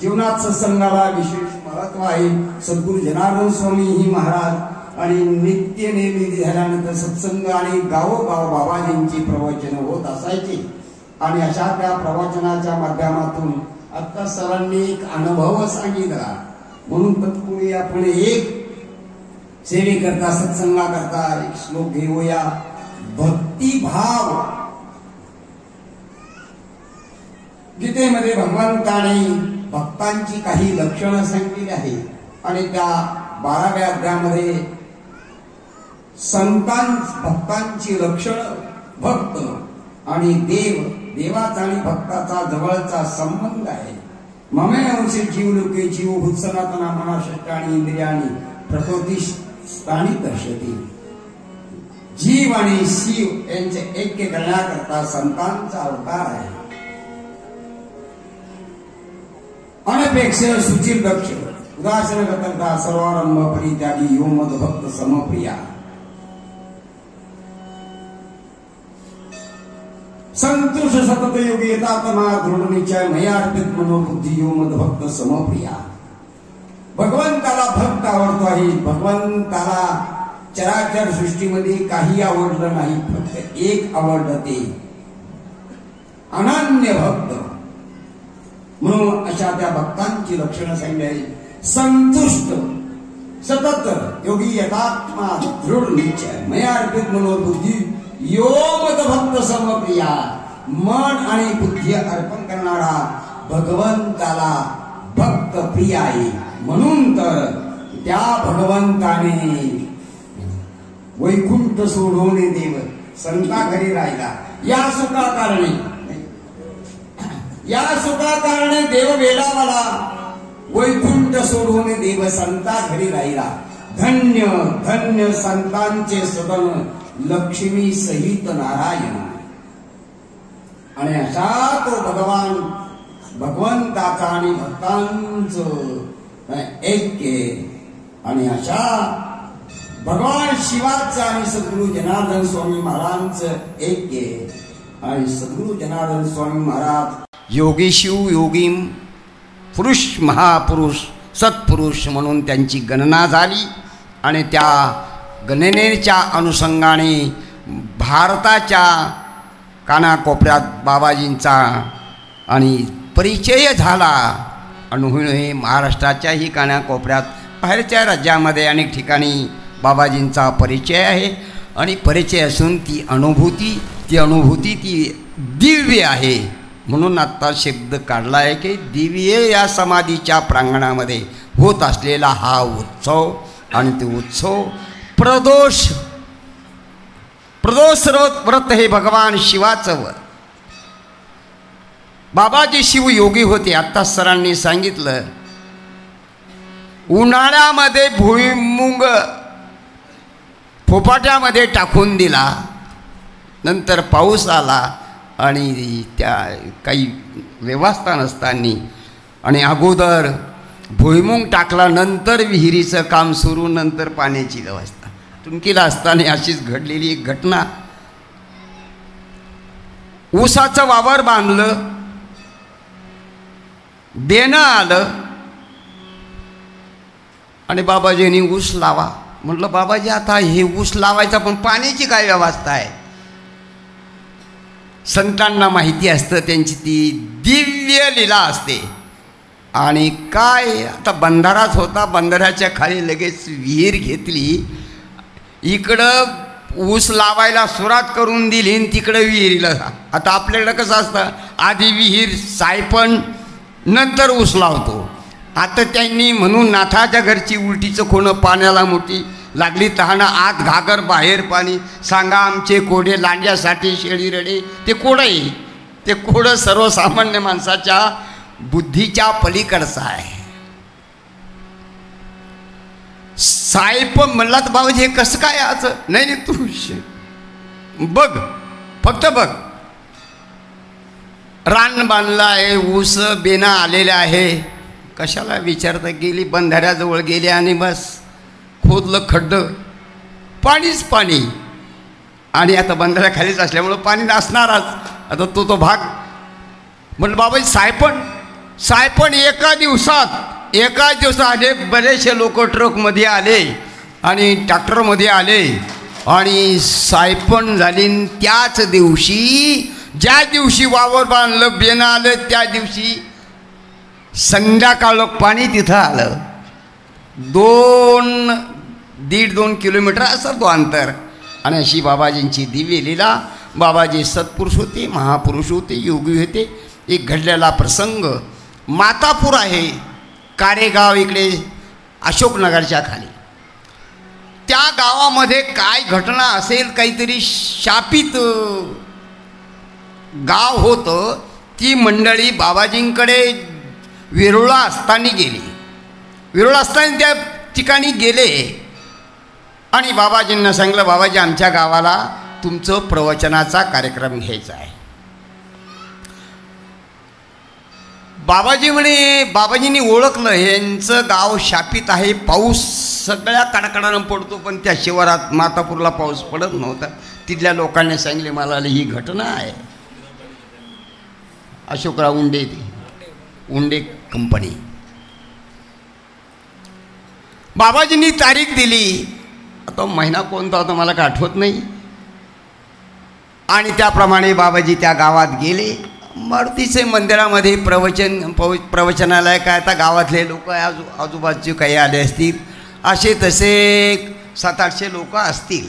जीवनात सत्संगाला विशेष महत्व आहे। सद्गुरू जनार्दन स्वामी ही महाराज आणि नित्य नेहमी झाल्यानंतर सत्संग आणि गावोगाव बाबाजींची प्रवचन होत असायची आणि अशा त्या प्रवचनाच्या माध्यमातून आता सरांनी एक अनुभव सांगितला म्हणून तत्पूर्वी आपण एक सेवेकरता सत्संगाकरता एक श्लोक घेऊया। भक्तिभाव गीतेमध्ये भगवंताने भक्तांची काही लक्षणं सांगितली आहे आणि त्या 12व्या अध्यायामध्ये भक्तांची लक्षणं भक्त आणि देवाचा आणि भक्ताचा जवळचा संबंध आहे। ममे अंशे जीवलोके जीव सनातना मनाशष्टानी इंद्रियानी प्रकृती स्थानी दर्शती। जीव आणि शिव यांचे ऐक्य करण्याकरता संतांचा अवतार आहे। अनपेक्ष सुचिर दक्ष उदासीन करता सर्वारंभ परित्यागी यो मद भक्त समप्रिया। संतोष सतत योगी येतात्मा दृढ निश्चय मया अर्पित मनोबुद्धी यो मद भक्त समप्रिया। भगवंताला भक्त आवडतो आहे। भगवंताला चराचर सृष्टीमध्ये काही आवडलं नाही, फक्त एक आवडलं ते अनन्य भक्त। म्हणून अशा त्या भक्तांची लक्षणं सांगितली। संतुष्ट सतत योगी यथात्मा दृढ निश्चय मया अर्पित मनोबुद्धी यो मद भक्त समप्रिया। मन आणि बुद्धी अर्पण करणारा भगवंताला भक्त प्रिय आहे। म्हणून तर त्या भगवंताने वैकुंठ सोडून देव संता घरी राहिला। या सुखा कारणे देव वेडावाला वैकुंठ सोडून देव संता घरी राहिला। धन्य धन्य संतांचे सदन लक्ष्मी सहित नारायण। आणि अशा तो भगवंताचा आणि भक्तांचं ऐक्य आणि अशा भगवान शिवाचं आणि सद्गुरू जनार्दन स्वामी महाराजांचं ऐक्य आणि सद्गुरू जनार्दन स्वामी महाराज योगेशिव योगीम पुरुष महापुरुष सत्पुरुष म्हणून त्यांची गणना झाली आणि त्या गणनेच्या अनुषंगाने भारताच्या कानाकोपऱ्यात बाबाजींचा आणि परिचय झाला। आणि महाराष्ट्राच्याही कानाकोपऱ्यात बाहेरच्या राज्यामध्ये अनेक ठिकाणी बाबाजींचा परिचय आहे आणि परिचय असून ती अनुभूती दिव्य आहे। म्हणून आता शब्द काढला आहे की दिव्य या समाधीच्या प्रांगणामध्ये होत असलेला हा उत्सव आणि ते उत्सव प्रदोष व्रत हे भगवान शिवाचं व्रत। बाबाजी शिव योगी होते। आता सरांनी सांगितलं उन्हाळ्यामध्ये भुईमुंग फोपाट्यामध्ये टाकून दिला, नंतर पाऊस आला आणि त्या काही व्यवस्था नसताना आणि अगोदर भुईमुंग टाकला, नंतर विहिरीचं काम सुरू, नंतर पाण्याची व्यवस्था टुमकीला असताना अशीच घडलेली एक घटना। ऊसाचं वावर बांधलं, बेनं आलं आणि बाबाजींनी ऊस लावा म्हटलं। बाबाजी आता हे ऊस लावायचा पण पाण्याची काय व्यवस्था आहे? संतांना माहिती असतं, त्यांची ती दिव्य लीला असते। आणि काय आता बंधाराच होता, बंधाराच्या खाली लगेच विहीर घेतली, इकडं ऊस लावायला सुरुवात करून दिली आणि तिकडं विहिरीला। आता आपल्याकडं कसं असतं, आधी विहीर सायपण नंतर ऊस लावतो। आता त्यांनी म्हणून नाथाच्या घरची उलटीचं खोणं पाण्याला मोठी लागली तहाना, आत घागर बाहेर पाणी, सांगा आमचे कोडे लांड्यासाठी शेळी रडे। ते कोडं ते कोडं सर्वसामान्य माणसाच्या बुद्धीच्या पलीकडचं आहे। साहेब म्हणला तर बाबाजी हे कसं काय आज? नाही तू बघ, फक्त बघ, रान बांधलं आहे, ऊस बेना आलेला आहे, कशाला विचारता? गेली बंधाऱ्याजवळ गेली आणि बस खोदलं खड्डं, पाणीच पाणी। आणि आता बंधाऱ्याखालीच असल्यामुळं पाणी नसणारच। आता तो भाग म्हटलं बाबाजी सायपण एका दिवसात आले. बरेचसे लोक ट्रकमध्ये आले आणि ट्रॅक्टरमध्ये आले आणि सायपण झाली. त्याच दिवशी, ज्या दिवशी वावर बांधलं, बेनं आलं, त्या दिवशी संध्याकाळ पाणी तिथं आलं. 2.5 किलोमीटर असं तो अंतर. आणि अशी बाबाजींची दिव्य लीला. बाबाजी सत्पुरुष होते, महापुरुष होते, योगी होते. एक घडलेला प्रसंग. मातापूर आहे, कारेगाव इकडे अशोकनगरच्या खाली. त्या गावामध्ये काय घटना असेल, काहीतरी शापित गाव होतं. ती मंडळी बाबाजींकडे वेरुळा असताना गेली. वेरुळा असताना त्या ठिकाणी गेले आणि बाबाजींना सांगितलं, बाबाजी आमच्या गावाला तुमचं प्रवचनाचा कार्यक्रम घ्यायचा आहे. बाबाजी म्हणे, बाबाजींनी ओळखलं यांचं गाव शापित आहे, पाऊस सगळ्या कडाकडानं पडतो, पण त्या शिवारात मातापूरला पाऊस पडत नव्हता. तिथल्या लोकांनी सांगितले मला ही घटना आहे. अशोकराव उंडे कंपनी. बाबाजींनी तारीख दिली. आता महिना कोणता होता मला काय आठवत नाही. आणि त्याप्रमाणे बाबाजी त्या गावात गेले. मारुतीचे मंदिरामध्ये प्रवचनालय काय, आता गावातले लोक आजूबाजूचे काही आले असतील, असे तसे 700-800 लोक असतील.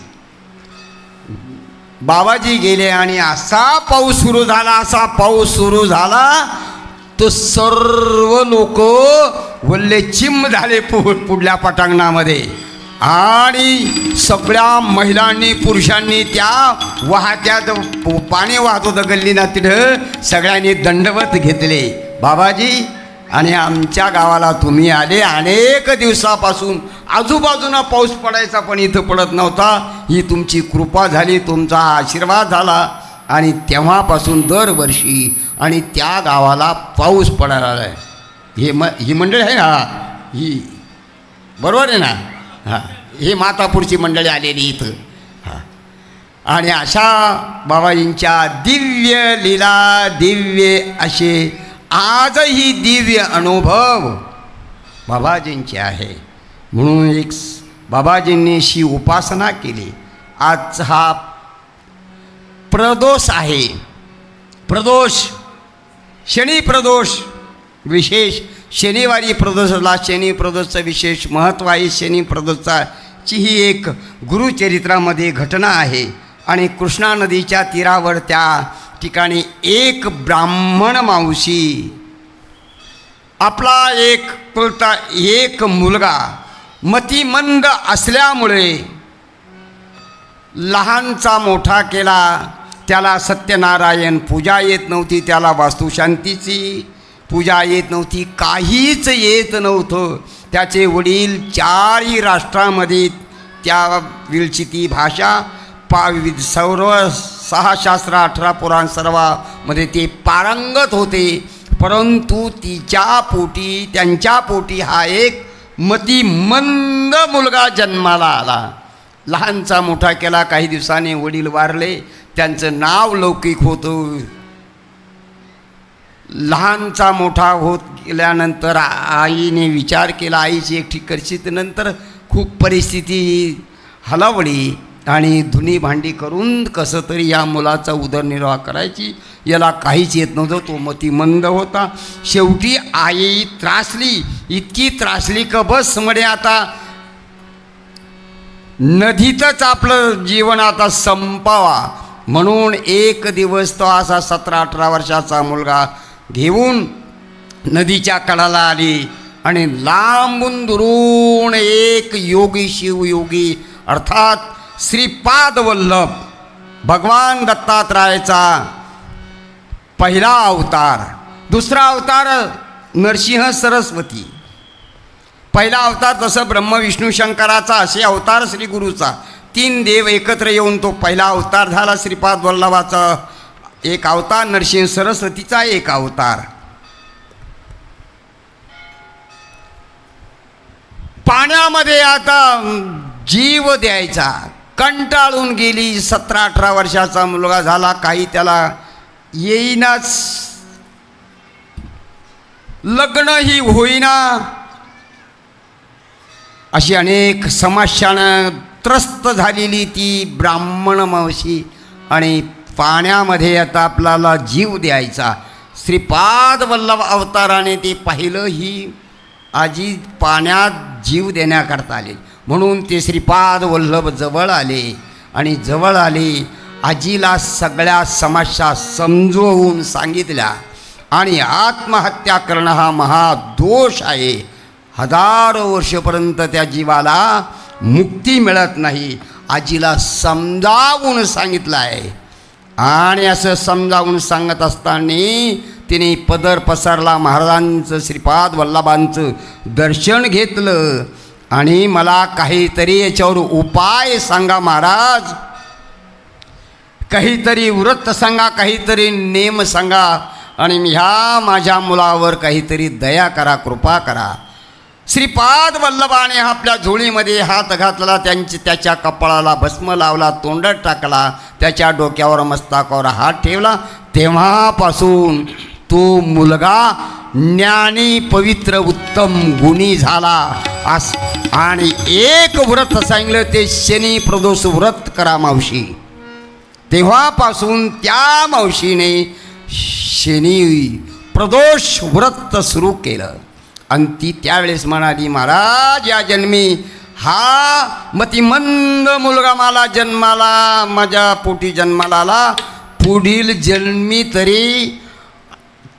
बाबाजी गेले आणि असा पाऊस सुरू झाला तो सर्व लोक वल्ले चिम झाले पुढल्या पटांगणामध्ये. आणि सगळ्या महिलांनी पुरुषांनी त्या वाहत्यात पाणी वाहत होतं गल्लीना, तिथं सगळ्यांनी दंडवत घेतले. बाबाजी आणि आमच्या गावाला तुम्ही आले, अनेक दिवसापासून आजूबाजूला पाऊस पडायचा पण इथं पडत नव्हता. ही तुमची कृपा झाली, तुमचा आशीर्वाद झाला आणि तेव्हापासून दरवर्षी आणि त्या गावाला पाऊस पडायला आहे. ही मंडळी आहे ना, ही बरोबर आहे ना. हां, ही मातापूरची मंडळी आलेली इथं. हां, आणि अशा बाबाजींच्या दिव्य लीला, दिव्य असे आजही दिव्य अनुभव बाबाजींचे आहे. म्हणून एक बाबाजींनी अशी उपासना केली. आज हा प्रदोष आहे. प्रदोष, शनी प्रदोष विशेष. शनिवारी प्रदोषाला शनी प्रदोषचं विशेष महत्त्व आहे. शनी प्रदोषाची ही एक गुरुचरित्रामध्ये घटना आहे. आणि कृष्णा नदीच्या तीरावर त्या ठिकाणी एक ब्राह्मण मावशी, आपला एक मुलगा मतिमंद असल्यामुळे लहानचा मोठा केला. त्याला सत्यनारायण पूजा येत नव्हती, त्याला वास्तुशांतीची पूजा येत नव्हती, काहीच येत नव्हतं. त्याचे वडील 4 राष्ट्रामध्ये त्या विलची ती भाषा सर्व 6 शास्त्र 18 पुराण सर्वामध्ये ते पारंगत होते. परंतु त्यांच्या पोटी हा एक मतिमंद मुलगा जन्माला आला. लहानचा मोठा केला. काही दिवसांनी वडील वारले. त्यांचं नाव लौकिक होतं. लहानचा मोठा होत गेल्यानंतर आईने विचार केला, आईची एकटी करशीत. नंतर खूप परिस्थिती हलावली आणि धुनी भांडी करून कसं तरी या मुलाचा उदरनिर्वाह करायची. याला काहीच येत नव्हतं, तो मतिमंद होता. शेवटी आई त्रासली, इतकी त्रासली का बस म्हणे आता नदीतच आपलं जीवन आता संपावा. म्हणून एक दिवस तो असा 17-18 वर्षाचा मुलगा घेऊन नदीच्या कडाला आली. आणि लांबून दुरून एक योगी, शिवयोगी अर्थात श्रीपाद वल्लभ भगवान दत्तात्रयाचा पहिला अवतार. दुसरा अवतार नरसिंह सरस्वती. पहिला अवतार तसं ब्रह्म विष्णू शंकराचा, असे अवतार श्री गुरुचा. 3 देव एकत्र येऊन तो पहिला अवतार झाला. श्रीपाद वल्लभाचा एक अवतार, नरसिंह सरस्वतीचा एक अवतार. पाण्यामध्ये आता जीव द्यायचा कंटाळून गेली. 17-18 वर्षाचा मुलगा झाला, काही त्याला येईनाच. लग्नही होईना, अशी अनेक समस्यानं त्रस्त झालेली ती ब्राह्मण मावशी आणि पाण्यामध्ये आता आपल्याला जीव द्यायचा. श्रीपाद वल्लभ अवताराने ते पाहिलं, ही आजी पाण्यात जीव देण्याकरता आले. म्हणून ते श्रीपाद वल्लभ जवळ आले आणि जवळ आले आजीला सगळ्या समस्या समजवून सांगितल्या. आणि आत्महत्या करणं हा महादोष आहे. हजारो वर्षपर्यंत त्या जीवाला मुक्ती मिळत नाही. आजीला समजावून सांगितलं आहे. आणि असं समजावून सांगत असताना तिने पदर पसरला, महाराजांचं श्रीपाद वल्लभांचं दर्शन घेतलं आणि मला काहीतरी याच्यावर उपाय सांगा महाराज, काहीतरी व्रत सांगा, काहीतरी नेम सांगा आणि ह्या माझ्या मुलावर काहीतरी दया करा, कृपा करा. श्रीपाद वल्लभाने आपल्या झोळीमध्ये हात घातला, त्याच्या कपाळाला भस्म लावला, तोंडात टाकला, त्याच्या डोक्यावर मस्तकावर हात ठेवला. तेव्हापासून तो मुलगा ज्ञानी पवित्र उत्तम गुणी झाला. आणि एक व्रत सांगितलं, ते शनी प्रदोष व्रत करा मावशी. तेव्हापासून त्या मावशीने शनी प्रदोष व्रत सुरू केलं. आणि ती त्यावेळेस म्हणाली, महाराज या जन्मी हा मतिमंद मुलगा मला जन्माला, माझ्या पोटी जन्माला आला, पुढील जन्मी तरी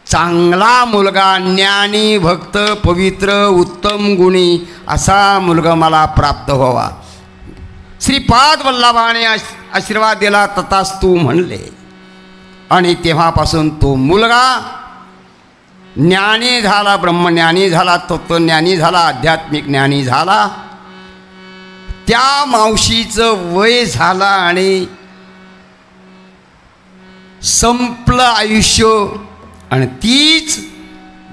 चांगला मुलगा, ज्ञानी भक्त पवित्र उत्तम गुणी असा मुलगा मला प्राप्त व्हावा. श्रीपाद वल्लभाने आशीर्वाद दिला, तथास्तु म्हणले. आणि तेव्हापासून तो मुलगा ज्ञानी झाला, ब्रह्मज्ञानी झाला, तत्वज्ञानी झाला, आध्यात्मिक ज्ञानी झाला. त्या मावशीचं वय झालं आणि संपलं आयुष्य. आणि तीच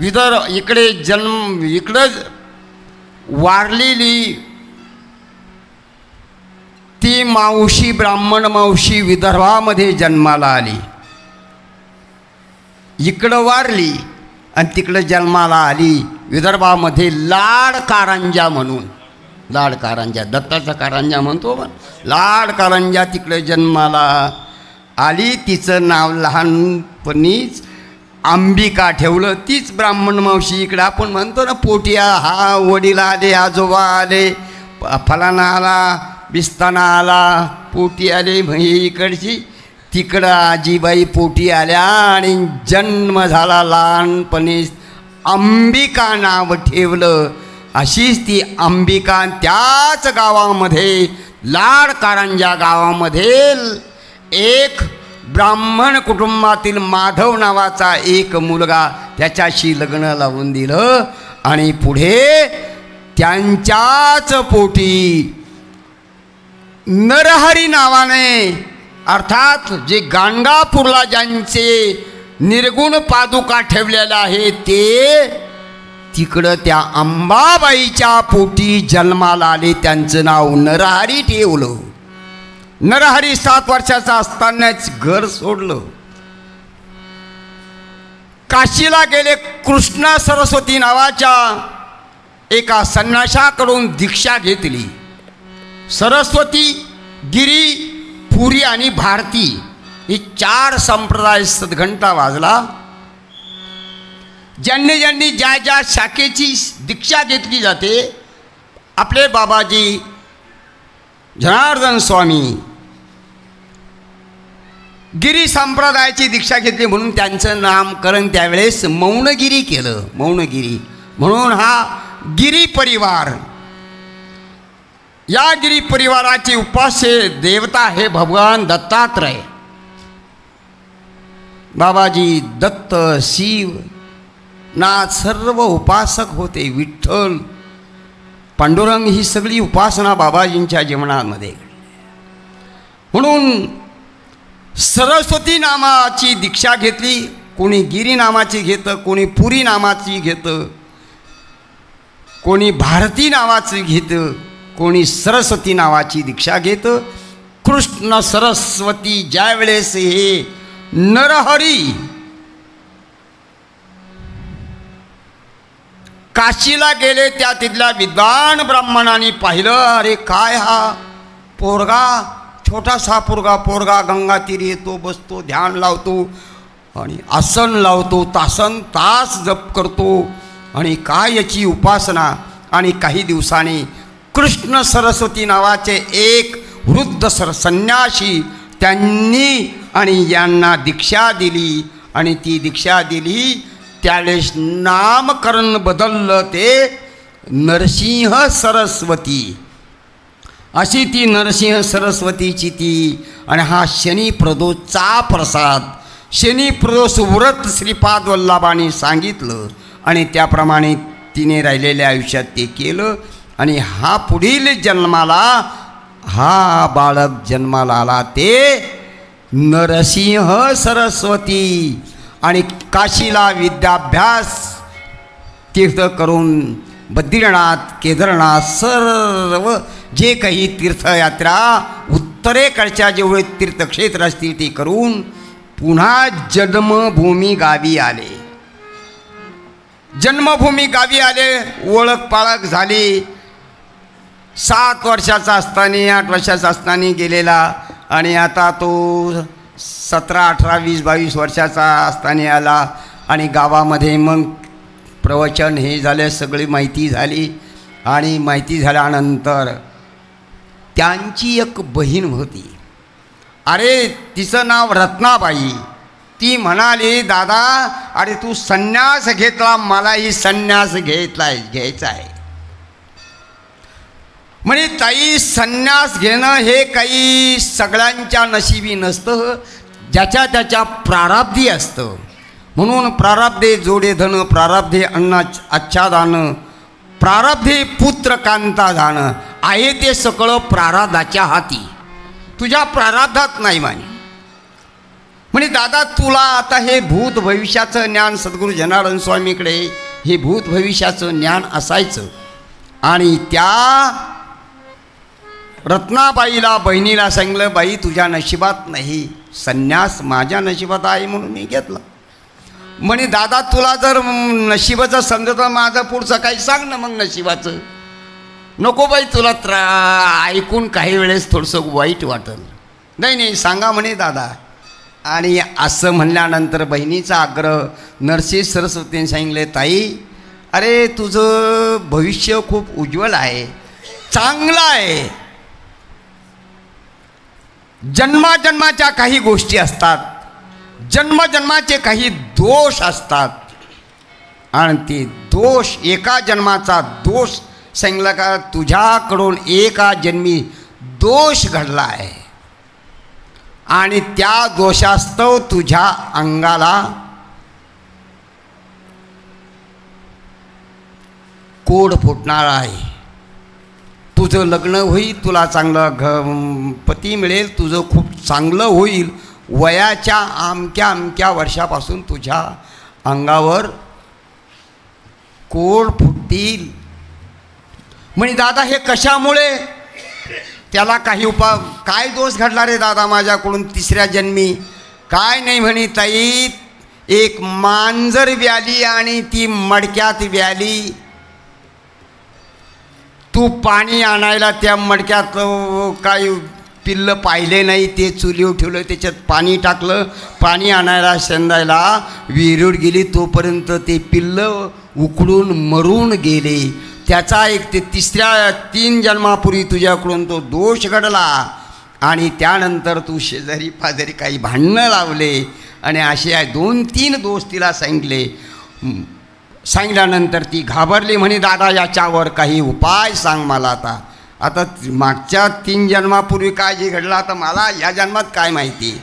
इकडं वारलेली ती मावशी, ब्राह्मण मावशी विदर्भामध्ये जन्माला आली. इकडं वारली आणि तिकडं जन्माला आली विदर्भामध्ये. लाड कारंजा म्हणून, लाड कारंजा, दत्ताचा कारंजा म्हणतो पण, लाड कारंजा तिकडे जन्माला आली. तिचं नाव लहानपणीच अंबिका ठेवलं. तीच ब्राह्मण मावशी इकडं आपण म्हणतो ना, पोटिया, हा वडील आले, आजोबा आले, फलाना आला, बिस्ताना आला, पोटी आले, म्हणजे इकडची. तिकडं आजीबाई पोटी आल्या आणि जन्म झाला. लहानपणी अंबिका नाव ठेवलं. अशीच ती अंबिका. त्याच गावामध्ये, लाड कारंजा गावामध्ये, एक ब्राह्मण कुटुंबातील माधव नावाचा एक मुलगा, त्याच्याशी लग्न लावून दिलं. आणि पुढे त्यांच्याच पोटी नरहरी नावाने, अर्थात जे गाणगापूरला ज्यांचे निर्गुण पादुका ठेवलेल्या आहे, ते तिकडं त्या अंबाबाईच्या पोटी जन्माला आले. त्यांचं नाव नरहरी ठेवलं. नरहरी 7 वर्षाचा असतानाच घर सोडलं, काशीला गेले. कृष्णा सरस्वती नावाच्या एका संन्याशाकडून दीक्षा घेतली. सरस्वती, गिरी, पुरी आणि भारती ही 4 संप्रदाय सदघंटा वाजला. ज्यांनी ज्यांनी ज्या ज्या शाखेची दीक्षा घेतली जाते, आपले बाबाजी जनार्दन स्वामी गिरी संप्रदायाची दीक्षा घेतली म्हणून त्यांचं नामकरण त्यावेळेस मौनगिरी केलं. मौनगिरी म्हणून हा गिरी परिवार. या गिरी परिवाराचे उपास्य देवता हे भगवान दत्तात्रय. बाबाजी दत्त, शिव, नाथ सर्व उपासक होते. विठ्ठल, पांडुरंग ही सगळी उपासना बाबाजींच्या जीवनामध्ये. म्हणून सरस्वती नामाची दीक्षा घेतली. कोणी गिरी नामाची घेतं, कोणी पुरी नामाची घेतं, कोणी भारती नावाची घेतं, कोणी सरस्वती नावाची दीक्षा घेतं. कृष्ण सरस्वती ज्यावेळेस हे नरहरी काशीला गेले. त्या तिथल्या विद्वान ब्राह्मणांनी पाहिलं, अरे काय हा पोरगा, छोटासा पोरगा गंगा तीरी येतो, बसतो, ध्यान लावतो आणि आसन लावतो, तासन तास जप करतो आणि काय याची उपासना. आणि काही दिवसांनी कृष्ण सरस्वती नावाचे एक वृद्ध संन्यासी त्यांनी आणि यांना दीक्षा दिली. आणि ती दीक्षा दिली त्यावेळेस नामकरण बदललं, ते नरसिंह सरस्वती अशी ती नरसिंह सरस्वतीची ती. आणि हा शनी प्रदोषचा प्रसाद, शनी प्रदोष व्रत श्रीपाद वल्लभांनी सांगितलं आणि त्याप्रमाणे तिने राहिलेल्या आयुष्यात ते केलं. आणि हा पुढील जन्माला हा बाळक जन्माला आला ते नरसिंह सरस्वती. आणि काशीला विद्याभ्यास तीर्थ करून बद्रीनाथ, केदारनाथ सर्व जे काही तीर्थयात्रा उत्तरेकडच्या जेवढे तीर्थक्षेत्र असतील ते करून पुन्हा जन्मभूमी गावी आले. जन्मभूमी गावी आले, ओळख पाळख झाली. 7 वर्षाचा असताना 8 वर्षाचा असताना गेलेला आणि आता तो 17, 18, 20, 22 वर्षाचा असताना आला. आणि गावामध्ये मग प्रवचन हे झालं, सगळी माहिती झाली. आणि माहिती झाल्यानंतर त्यांची एक बहीण होती, अरे तिचं नाव रत्नाबाई. ती म्हणाली, दादा अरे तू संन्यास घेतला, मलाही संन्यास घ्यायचा आहे. म्हणजे ताई संन्यास घेणं हे काही सगळ्यांच्या नशिबी नसतं, ज्याच्या त्याच्या प्रारब्धी असतं. म्हणून प्रारब्धे जोडे धन, प्रारब्धे अन्न आच्छादन, प्रारब्धे पुत्र कांता जाणं, आहे ते सगळं प्रारब्धाच्या हाती, तुझ्या प्रारब्धात नाही माने. म्हणजे दादा तुला आता हे भूत भविष्याचं ज्ञान सद्गुरू जनार्दन स्वामीकडे हे भूत भविष्याचं ज्ञान असायचं. आणि त्या रत्नाबाईला बहिणीला सांगितलं, बाई तुझ्या नशिबात नाही संन्यास, माझ्या नशिबात आहे म्हणून मी घेतला. म्हणे दादा तुला जर नशिबाचं समजतं माझं पुढचं काही सांग ना मग नशिबाचं. नको बाई तुला ऐकून काही वेळेस थोडंसं वाईट वाटेल. नाही सांगा म्हणे दादा. आणि असं म्हणल्यानंतर बहिणीचा आग्रह नरसिंह सरस्वतीने सांगितले, ताई अरे तुझं भविष्य खूप उज्ज्वल आहे, चांगलं आहे. जन्माजन्माच्या काही गोष्टी असतात, जन्मजन्माचे काही दोष असतात. आणि ते दोष, एका जन्माचा दोष सांगितला का, तुझ्याकडून एका जन्मी दोष घडला आहे आणि त्या दोषास्तव तुझ्या अंगाला कोड फुटणार आहे. तुझं लग्न होईल, तुला चांगलं पती मिळेल, तुझं खूप चांगलं होईल. वयाच्या अमक्या वर्षापासून तुझ्या अंगावर कोड फुटतील. म्हणे दादा हे कशामुळे? त्याला काही काय दोष घडला रे दादा माझ्याकडून 3ऱ्या जन्मी? काय नाही म्हणे ताई, एक मांजर व्याली आणि ती मडक्यात व्याली. तू पाणी आणायला त्या मडक्यात काही पिल्लं पाहिले नाही, ते चुलीवर ठेवलं, त्याच्यात पाणी टाकलं, पाणी आणायला शेंदायला विहीर गेली, तोपर्यंत ते पिल्लं उकडून मरून गेले. त्याचा एक ते 3 जन्मापूर्वी तुझ्याकडून तो दोष घडला. आणि त्यानंतर तू शेजारी पाजारी काही भांडणं लावले आणि असे 2-3 दोष तिला सांगितले. सांगितल्यानंतर ती घाबरली. म्हणे दादा याच्यावर काही उपाय सांग मला. आता मागच्या 3 जन्मापूर्वी काय जे घडलं आता मला या जन्मात काय माहिती.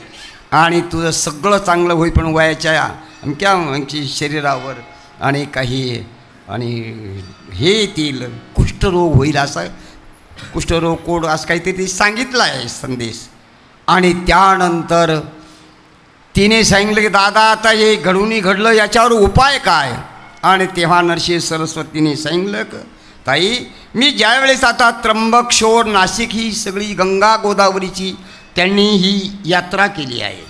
आणि तुझं सगळं चांगलं होईल, पण वयाच्या अमक्या शरीरावर आणि काही आणि हे येतील, कुष्ठरोग होईल, असं कुष्ठरोग कोड असं काहीतरी सांगितलं आहे संदेश. आणि त्यानंतर तिने सांगितलं की दादा आता हे घडलं याच्यावर उपाय काय. आणि तेव्हा नरसिंह सरस्वतीने सांगितलं की ताई मी ज्यावेळेस आता त्र्यंबकेश्वर, नाशिक ही सगळी गंगा गोदावरीची त्यांनी ही यात्रा केली आहे.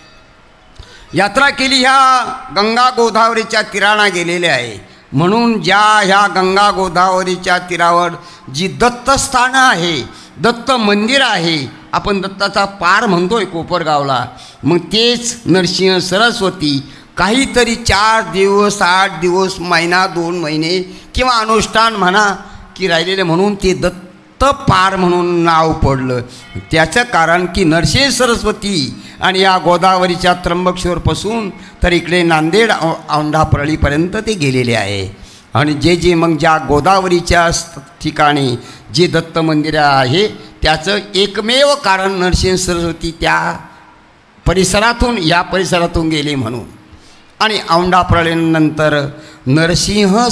यात्रा केली, ह्या गंगा गोदावरीच्या तीराना गेलेले आहे. म्हणून ज्या ह्या गंगा गोदावरीच्या तीरावर जी दत्तस्थानं आहे, दत्त मंदिर आहे, आपण दत्ताचा पार म्हणतोय कोपरगावला, मग तेच नरसिंह सरस्वती काहीतरी 4 दिवस 8 दिवस महिना 2 महिने किंवा अनुष्ठान म्हणा की राहिलेले, म्हणून ते दत्तपार म्हणून नाव पडलं. त्याचं कारण की नरसिंह सरस्वती आणि या गोदावरीच्या त्र्यंबकेश्वरपासून तर इकडे नांदेड औंढा परळीपर्यंत ते गेलेले आहे. आणि जे मग ज्या गोदावरीच्या ठिकाणी जे दत्त मंदिर आहे त्याचं एकमेव कारण नरसिंह सरस्वती त्या परिसरातून या परिसरातून गेले म्हणून. आणि औंढा परळीनंतर नरसिंह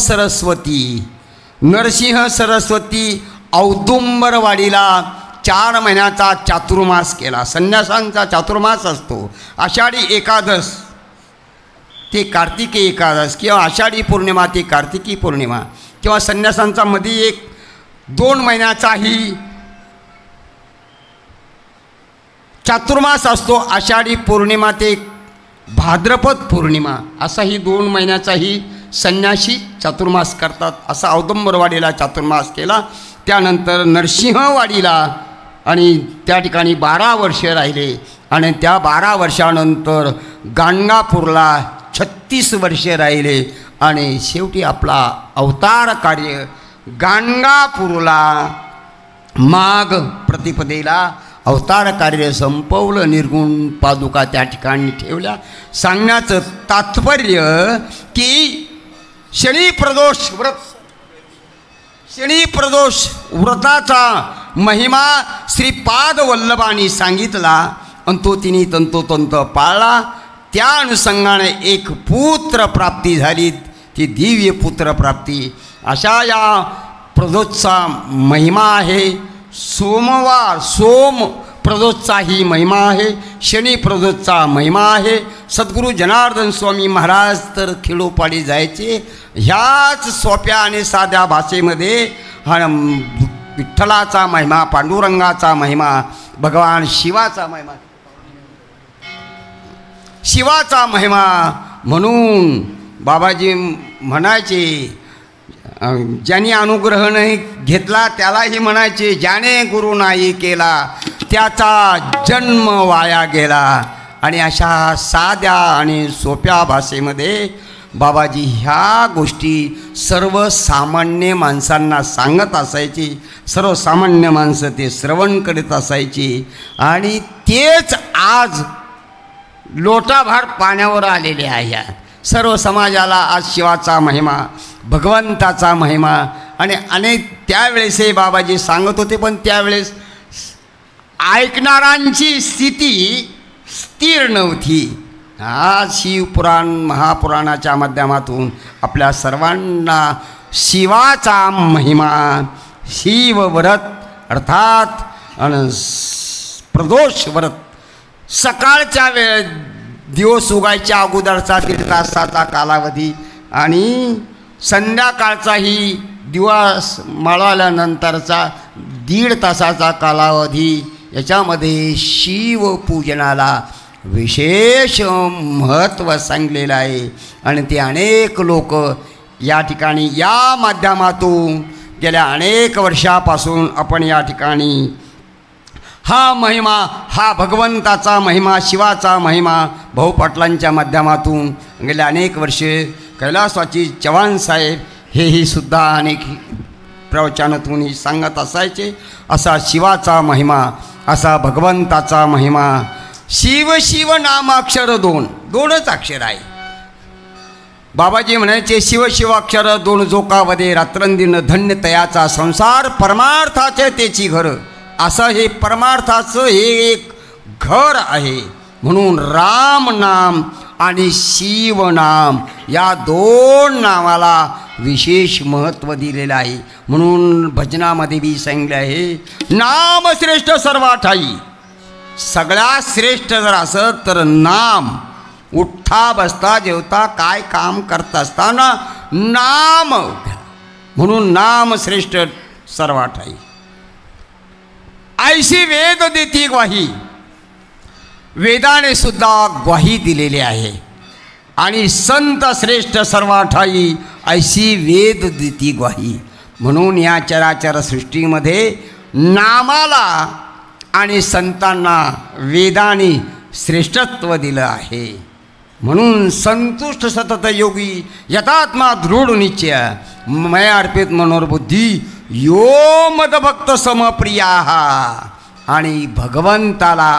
सरस्वती औदुंबरवाडीला 4 महिन्याचा चातुर्मास केला. संन्यासांचा चातुर्मास असतो. आषाढी एकादश ते कार्तिकी एकादश किंवा आषाढी पौर्णिमा ते कार्तिकी पौर्णिमा किंवा संन्यासांचा मध्ये 1-2 महिन्याचाही चातुर्मास असतो. आषाढी पौर्णिमा ते भाद्रपद पौर्णिमा असाही 2 महिन्याचाही संन्यासी चातुर्मास करतात. असा औदुंबरवाडीला चातुर्मास केला. त्यानंतर नरसिंहवाडीला आणि त्या ठिकाणी 12 वर्षे राहिले. आणि त्या 12 वर्षानंतर गाणगापूरला 36 वर्षे राहिले. आणि शेवटी आपला अवतार कार्य गाणगापूरला माघ प्रतिपदेला अवतार कार्य संपवलं. निर्गुण पादुका त्या ठिकाणी ठेवल्या. सांगण्याचं तात्पर्य की शनीप्रदोष व्रताचा महिमा श्रीपाद वल्लभांनी सांगितला आणि तो तिने तंतोतंत पाळला. त्या अनुषंगाने एक पुत्र प्राप्ती झाली, ती दिव्य पुत्र प्राप्ती. अशा या प्रदोषचा महिमा आहे. सोम प्रदोषचाही महिमा आहे. शनी प्रदोषचा महिमा आहे. सद्गुरू जनार्दन स्वामी महाराज तर खेडोपाडी जायचे. ह्याच सोप्या आणि साध्या भाषेमध्ये विठ्ठलाचा महिमा, पांडुरंगाचा महिमा, भगवान शिवाचा महिमा म्हणून बाबाजी म्हणायचे, ज्यांनी अनुग्रह नाही घेतला त्यालाही म्हणायचे, ज्याने गुरु नाही केला त्याचा जन्म वाया गेला. आणि अशा साध्या आणि सोप्या भाषेमध्ये बाबाजी ह्या गोष्टी सर्वसामान्य माणसांना सांगत असायची. सर्वसामान्य माणसं ते श्रवण करीत असायची. आणि तेच आज लोटाभार पाण्यावर आलेले आहे. सर्व समाजाला आज शिवाचा महिमा, भगवंताचा महिमा आणि अनेक त्यावेळेसही बाबाजी सांगत होते. पण त्यावेळेस ऐकणाऱ्यांची स्थिती स्थिर नव्हती. आज शिवपुराण महापुराणाच्या माध्यमातून आपल्या सर्वांना शिवाचा महिमा, शिवव्रत अर्थात प्रदोष व्रत, सकाळच्या दिवस उगायच्या अगोदरचा 1.5 तासाचा कालावधी आणि संध्याकाळचाही दिवस माळवल्यानंतरचा 1.5 तासाचा कालावधी, याच्यामध्ये शिवपूजनाला विशेष महत्त्व सांगलेलं आहे. आणि ते अनेक लोक या ठिकाणी या माध्यमातून गेल्या अनेक वर्षापासून आपण या ठिकाणी हा महिमा, हा भगवंताचा महिमा, शिवाचा महिमा भाऊ पाटलांच्या माध्यमातून गेल्या अनेक वर्षे कैलासवासी चव्हाण साहेब हेही सुद्धा अनेक प्रवचनातूनही सांगत असायचे. असा शिवाचा महिमा, असा भगवंताचा महिमा. शिव नामाक्षर 2च अक्षर आहे. बाबाजी म्हणायचे शिव अक्षर 2 जोकावदे रात्रंदिन धन्य तयाचा संसार परमार्थाचे तेची घर. असं हे परमार्थाचं हे एक घर आहे. म्हणून राम नाम आणि शिवनाम या 2 नावाला विशेष महत्त्व दिलेलं आहे. म्हणून भजनामध्ये बी सांगितले आहे, नाम श्रेष्ठ सर्वाठाई. सगळ्यात श्रेष्ठ जर असं तर नाम. उठता बसता जेवता काय काम करत असताना नाम, म्हणून नाम श्रेष्ठ सर्वाठाई. ऐशी वेद देती ग्वाही. वेदाने सुद्धा ग्वाही दिलेली आहे. आणि संत श्रेष्ठ सर्वाठाई ऐशी वेद देती ग्वाही. म्हणून या चराचर सृष्टीमध्ये नामाला आणि संतांना वेदाने श्रेष्ठत्व दिलं आहे. म्हणून संतुष्ट सतत योगी यथात्मा दृढ निश्चय मया अर्पित मनोरबुद्धी यो मदभक्त समप्रिया. आणि भगवंताला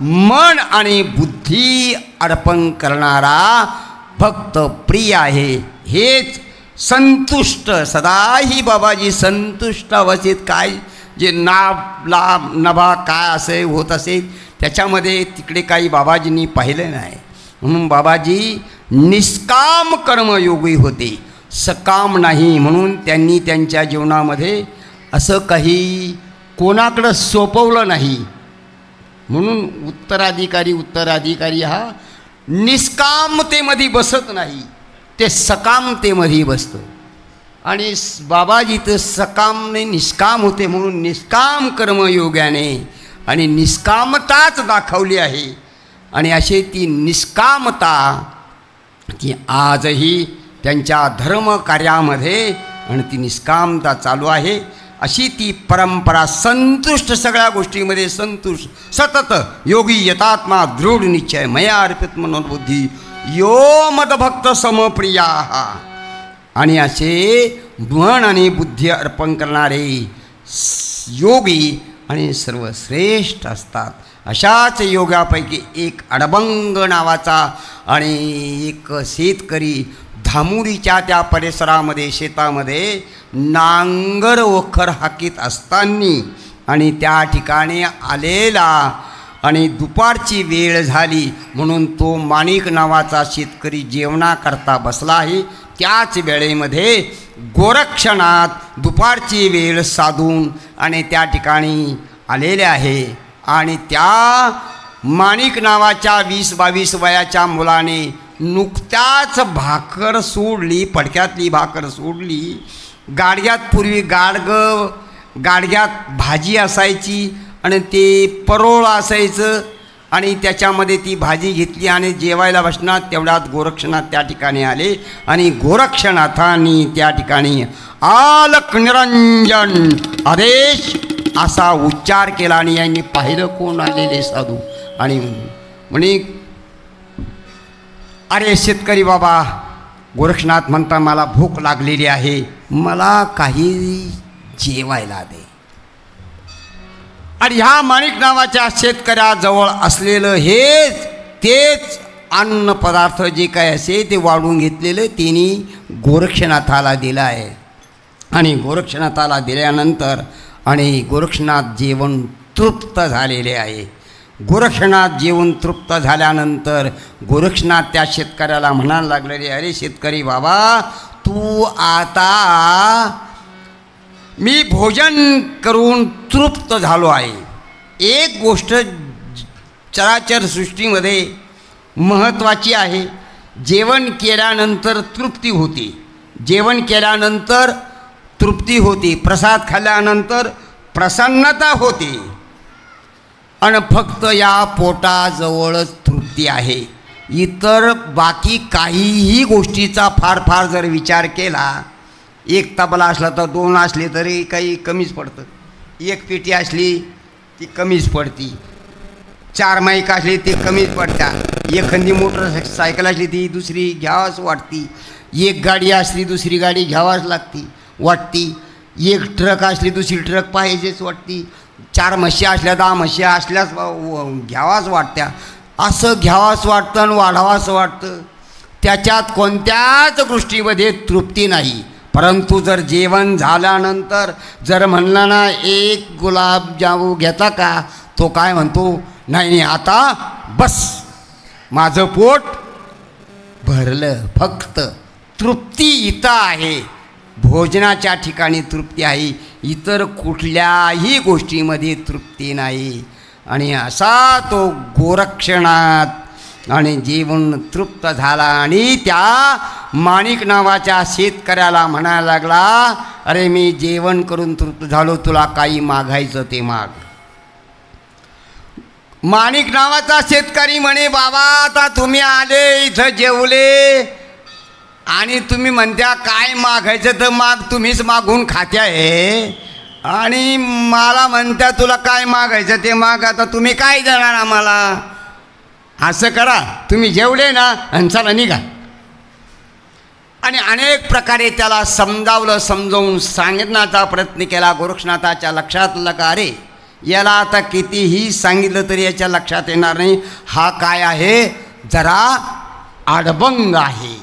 मन आणि बुद्धी अर्पण करणारा भक्त प्रिय आहे. हेच संतुष्ट सदाही बाबाजी संतुष्ट अवस्थेत. काय जे नाभ लाभ नभा काय असे होत असेल त्याच्यामध्ये तिकडे काही बाबाजींनी पाहिलं नाही. म्हणून बाबाजी निष्काम कर्मयोगी होते, सकाम नाही. म्हणून त्यांनी त्यांच्या जीवनामध्ये असं काही कोणाकडं सोपवलं नाही. म्हणून उत्तराधिकारी हा निष्कामतेमध्ये बसत नाही, ते सकामतेमध्ये बसतं. आणि बाबाजी तर सकाम नाही निष्काम होते. म्हणून निष्काम कर्मयोगाने आणि निष्कामताच दाखवली आहे. आणि अशी ती निष्कामता ती आजही त्यांच्या धर्मकार्यामध्ये आणि ती निष्कामता चालू आहे. अशी ती परंपरा संतुष्ट सगळ्या गोष्टीमध्ये संतुष्ट सतत योगी यथात्मा दृढ निश्चय मया अर्पित मनोबुद्धी यो मदभक्त समप्रिया. आणि असे मन आणि बुद्धी अर्पण करणारे योगी आणि सर्वश्रेष्ठ असतात. अशाच योगापैकी एक अडबंग नावाचा आणि एक शेतकरी धामुरीच्या त्या परिसरामध्ये शेतामध्ये नांगर वखर हाकीत असताना आणि त्या ठिकाणी आलेला आणि दुपारची वेळ झाली म्हणून तो माणिक नावाचा शेतकरी जेवणाकरता बसला आहे. त्याच वेळेमध्ये गोरक्षनाथ दुपारची वेळ साधून आणि त्या ठिकाणी आलेले आहे. आणि त्या माणिक नावाच्या 20-22 वयाच्या मुलाने नुकत्याच भाकर सोडली, पडक्यातली भाकर सोडली. गाडग्यात पूर्वी गाडग्यात भाजी असायची आणि ते परोळ असायचं आणि त्याच्यामध्ये ती भाजी घेतली आणि जेवायला बसणार. तेवढ्यात गोरक्षनाथ त्या ठिकाणी आले आणि गोरक्षनाथांनी त्या ठिकाणी आलक निरंजन आदेश असा उच्चार केला. आणि यांनी पाहिलं कोण आलेले साधू आणि म्हणे अरे शेतकरी बाबा, गोरक्षनाथ म्हणता मला भूक लागलेली आहे, मला काही जेवायला दे. आणि ह्या माणिक नावाच्या शेतकऱ्याजवळ असलेलं तेच अन्न पदार्थ जे काय असे ते वाढून घेतलेलं तिने गोरक्षनाथाला दिलं आहे. आणि गोरक्षनाथाला दिल्यानंतर आणि गोरक्षनाथ जेवण तृप्त झालेले आहे. गोरक्षनाथ जेवण तृप्त झाल्यानंतर गोरक्षनाथ त्या शेतकऱ्याला म्हणायला लागलेले, अरे शेतकरी बाबा, तू आता मी भोजन करून तृप्त झालो आहे. एक गोष्ट चराचर सृष्टीमध्ये महत्त्वाची आहे, जेवण केल्यानंतर तृप्ती होते. जेवण केल्यानंतर तृप्ती होते, प्रसाद खाल्ल्यानंतर प्रसन्नता होते. आणि फक्त या पोटाजवळच तृप्ती आहे. इतर बाकी काहीही गोष्टीचा फार जर विचार केला, एक तबला असला तर 2 असले तरी काही कमीच पडतं, एक पेटी असली ती कमीच पडती, 4 माईक असली ती कमीच पडतात, एखादी मोटरसायकल असली ती दुसरी घ्यावाच वाटती, एक गाडी असली दुसरी गाडी घ्यावाच वाटती, एक ट्रक असली दुसरी ट्रक पाहिजेच वाटती, 4 म्हशी असल्या 10 म्हशी असल्यास घ्यावाच वाटत्या. असं घ्यावाच वाटतं आणि वाढावाच वाटतं. त्याच्यात कोणत्याच गोष्टीमध्ये तृप्ती नाही. परंतु जर जेवण झाल्यानंतर जर म्हणलं ना एक गुलाबजामू घेता का, तो काय म्हणतो, नाही आता बस माझं पोट भरलं. फक्त तृप्ती इथं आहे, भोजनाच्या ठिकाणी तृप्ती आहे, इतर कुठल्याही गोष्टीमध्ये तृप्ती नाही. आणि असा तो गोरक्षनाथ आणि जेवण तृप्त झाला आणि त्या माणिक नावाच्या शेतकऱ्याला म्हणायला लागला, अरे मी जेवण करून तृप्त झालो, तुला काही मागायचं ते माग. माणिक नावाचा शेतकरी म्हणे, बाबा आता तुम्ही आले इथं जेवले आणि तुम्ही म्हणत्या काय मागायचं तर माग, तुम्हीच मागून खात्या आहे. आणि मला म्हणत्या तुला काय मागायचं ते माग. आता तुम्ही काय देणार आम्हाला? असं करा, तुम्ही जेवले ना आणि चला निघा. आणि अनेक प्रकारे त्याला समजावलं, समजावून सांगण्याचा प्रयत्न केला. गोरक्षनाथाच्या लक्षात आलं का अरे याला आता कितीही सांगितलं तरी याच्या लक्षात येणार नाही. हा काय आहे, जरा आडबंग आहे.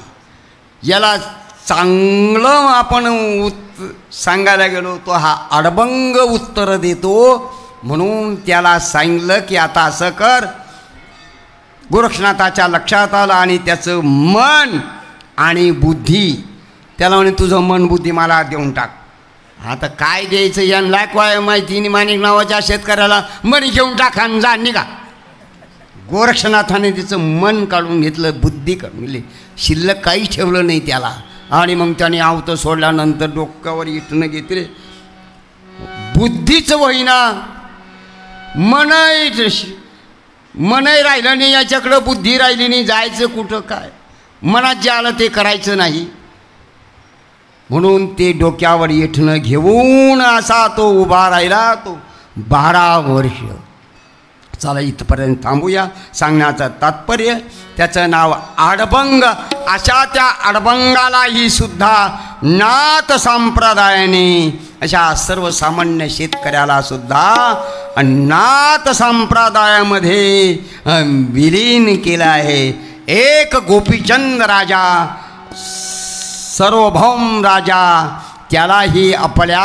याला चांगलं आपण सांगायला गेलो तो हा आडबंग उत्तर देतो. म्हणून त्याला सांगितलं की आता असं कर. गोरक्षनाथाच्या लक्षात आलं आणि त्याचं मन आणि बुद्धी, त्याला म्हणे तुझं मन बुद्धी मला देऊन टाक. आता काय द्यायचं यांना काय माहिती. माणिक नावाच्या शेतकऱ्याला मन घेऊन टाका आणि जा निघा. गोरक्षनाथाने तिचं मन काढून घेतलं, बुद्धी काढून घेतली, शिल्लक काहीच ठेवलं नाही त्याला. आणि मग त्याने आवतं सोडल्यानंतर डोक्यावर इटणं घेतले. बुद्धीचं वहिना मनही राहिलं नाही याच्याकडं, बुद्धी राहिली नाही. जायचं कुठं काय, मनात जे आलं ते करायचं नाही. म्हणून ते डोक्यावर येठणं घेऊन असा तो उभा राहिला. तो 12 वर्ष. चला इथपर्यंत थांबूया. सांगण्याचं तात्पर्य त्याचं नाव आडबंग. अशा त्या आडबंगालाही सुद्धा नाथ संप्रदायाने अशा सर्वसामान्य शेतकऱ्याला सुद्धा नाथ संप्रदायामध्ये विलीन केलं आहे. एक गोपीचंद राजा, सार्वभौम राजा, त्यालाही आपल्या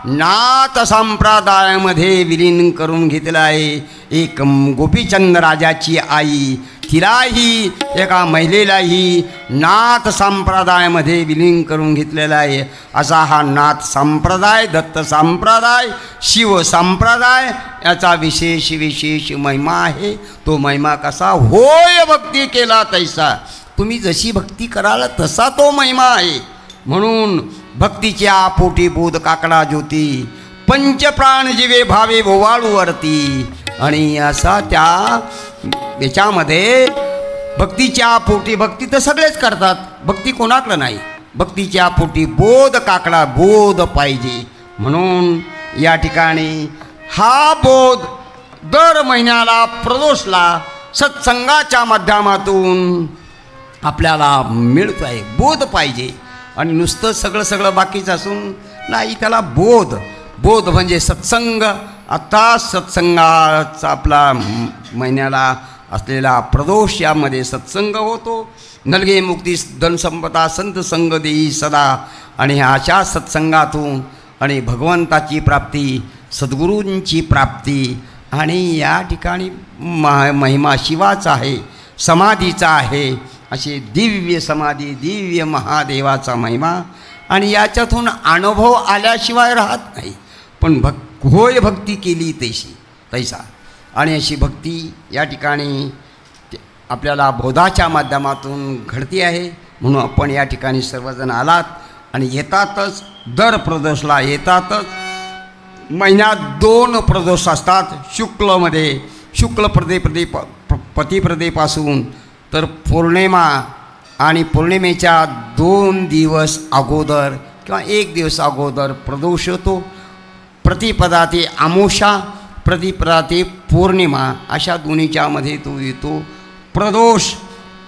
नाथ संप्रदायामध्ये विलीन करून घेतलं आहे. एक गोपीचंद राजाची आई, तिलाही एका महिलेलाही नाथ संप्रदायामध्ये विलीन करून घेतलेला आहे. असा हा नाथ संप्रदाय, दत्त संप्रदाय, शिव संप्रदाय याचा विशेष महिमा आहे. तो महिमा कसा? होय भक्ती केला तैसा. तुम्ही जशी भक्ती कराल तसा तो महिमा आहे. म्हणून भक्तीच्या पोटी बोध काकडा ज्योती, पंचप्राण जीवे भावे ओवाळूवरती. आणि असा त्या याच्यामध्ये भक्तीच्या पोटी, भक्ती तर सगळेच करतात, भक्ती कोणाकडं नाही. भक्तीच्या पोटी बोध काकडा, बोध पाहिजे. म्हणून या ठिकाणी हा बोध दर महिन्याला प्रदोषला सत्संगाच्या माध्यमातून आपल्याला मिळतो आहे. बोध पाहिजे. आणि नुसतं सगळं बाकीचं असून नाही, त्याला बोध. बोध म्हणजे सत्संग. आता सत्संगाचा आपला महिन्याला असलेला प्रदोष, यामध्ये सत्संग होतो. नलगे मुक्ती धनसंपदा संत संग देई सदा. आणि अशा सत्संगातून आणि भगवंताची प्राप्ती, सद्गुरूंची प्राप्ती. आणि या ठिकाणी महिमा शिवाचा आहे, समाधीचा आहे. असे दिव्य समाधी, दिव्य महादेवाचा महिमा. आणि याच्यातून अनुभव आल्याशिवाय राहत नाही. पण होय भक्ती केली तैसा. आणि अशी भक्ती या ठिकाणी आपल्याला बोधाच्या माध्यमातून घडती आहे. म्हणून आपण या ठिकाणी सर्वजण आलात आणि येतातच. दर प्रदोषला येतातच. महिन्यात 2 प्रदोष असतात. शुक्ल प्रतिपदेपासून तर पौर्णिमा, आणि पौर्णिमेच्या 2 दिवस अगोदर किंवा 1 दिवस अगोदर प्रदोष होतो. प्रतिपदा ते अमावस्या, प्रतिपदा ते पौर्णिमा, अशा दोन्हीच्यामध्ये तो येतो प्रदोष.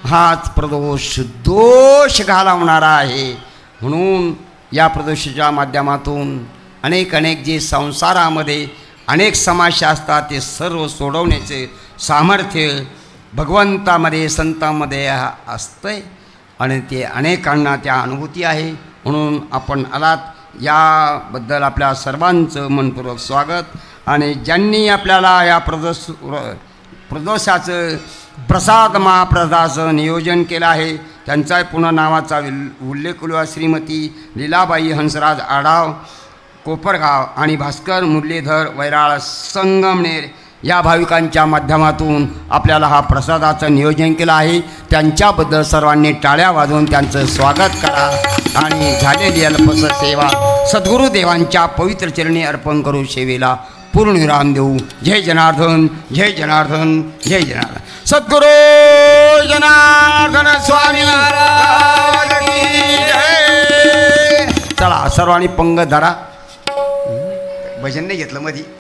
हाच प्रदोष दोष घालवणारा आहे. म्हणून या प्रदोषाच्या माध्यमातून अनेक जे संसारामध्ये अनेक समस्या असतात ते सर्व सोडवण्याचे सामर्थ्य भगवंतामध्ये, संतांमध्ये असतंय. आणि ते अनेकांना त्या अनुभूती आहे. म्हणून आपण आलात याबद्दल आपल्या सर्वांचं मनपूर्वक स्वागत. आणि ज्यांनी आपल्याला या प्रदोषाचं प्रसाद महाप्रसादाचं नियोजन केलं आहे त्यांचा पुन्हा नावाचा उल्लेख करूया. श्रीमती लीलाबाई हंसराज आढाव, कोपरगाव, आणि भास्कर मुरलीधर वैराळ संगमनेर या भाविकांच्या माध्यमातून आपल्याला हा प्रसादाचं नियोजन केलं आहे. त्यांच्याबद्दल सर्वांनी टाळ्या वाजवून त्यांचं स्वागत करा. आणि झालेली अल्पस सेवा सद्गुरुदेवांच्या पवित्र चरणी अर्पण करू सेवेला पूर्णविराम देऊ. जय जनार्दन, जय जनार्दन, जय जनार्दन. सद्गुरू जनार्दन स्वामी महाराज की जय. चला सर्वांनी पंग धरा. भजन नाही घेतलं मधी.